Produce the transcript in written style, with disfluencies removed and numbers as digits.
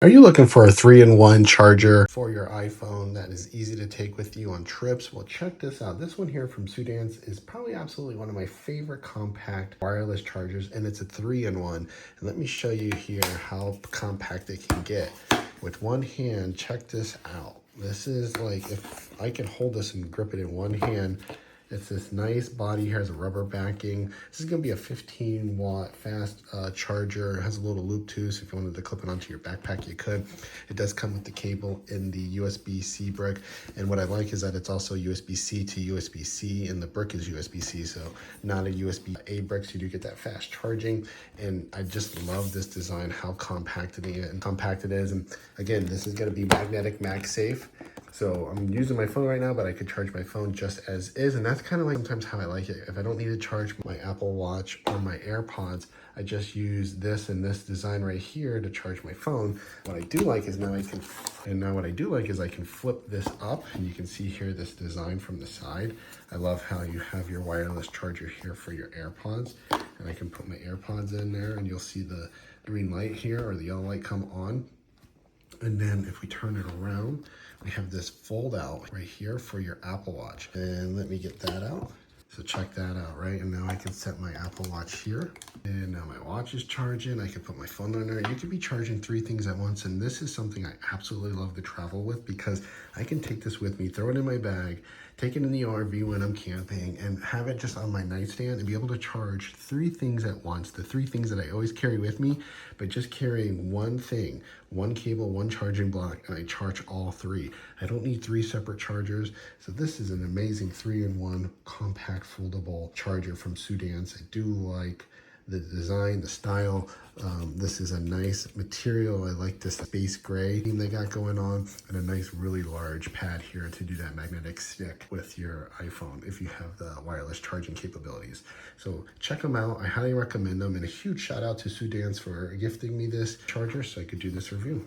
Are you looking for a 3-in-1 charger for your iPhone that is easy to take with you on trips? Well, check this out. This one here from SUDANTS is probably absolutely one of my favorite compact wireless chargers, and it's a 3-in-1. And let me show you here how compact it can get. With one hand, check this out. This is like, if I can hold this and grip it in one hand, it's this nice body here, has a rubber backing. This is gonna be a 15-watt fast charger. It has a little loop too, so if you wanted to clip it onto your backpack, you could. It does come with the cable in the USB-C brick. And what I like is that it's also USB-C to USB-C, and the brick is USB-C, so not a USB-A brick, so you do get that fast charging. And I just love this design, how compact it is. And again, this is gonna be magnetic MagSafe. So I'm using my phone right now, but I could charge my phone just as is. And that's kind of like sometimes how I like it. If I don't need to charge my Apple Watch or my AirPods, I just use this and this design right here to charge my phone. What I do like is I can flip this up, and you can see here this design from the side. I love how you have your wireless charger here for your AirPods, and I can put my AirPods in there, and you'll see the green light here or the yellow light come on. And then if we turn it around, we have this fold out right here for your Apple Watch. And let me get that out. So check that out, right? And now I can set my Apple Watch here. And now my watch is charging. I can put my phone on there. You could be charging 3 things at once. And this is something I absolutely love to travel with, because I can take this with me, throw it in my bag, take it in the RV when I'm camping, and have it just on my nightstand and be able to charge 3 things at once. The 3 things that I always carry with me, but just carrying one thing, one cable, one charging block, and I charge all 3. I don't need 3 separate chargers. So this is an amazing 3-in-1 compact foldable charger from SUDANTS. I do like the design, the style. This is a nice material. I like this space gray theme they got going on, and a nice really large pad here to do that magnetic stick with your iPhone if you have the wireless charging capabilities. So check them out. I highly recommend them, and a huge shout out to SUDANTS for gifting me this charger so I could do this review.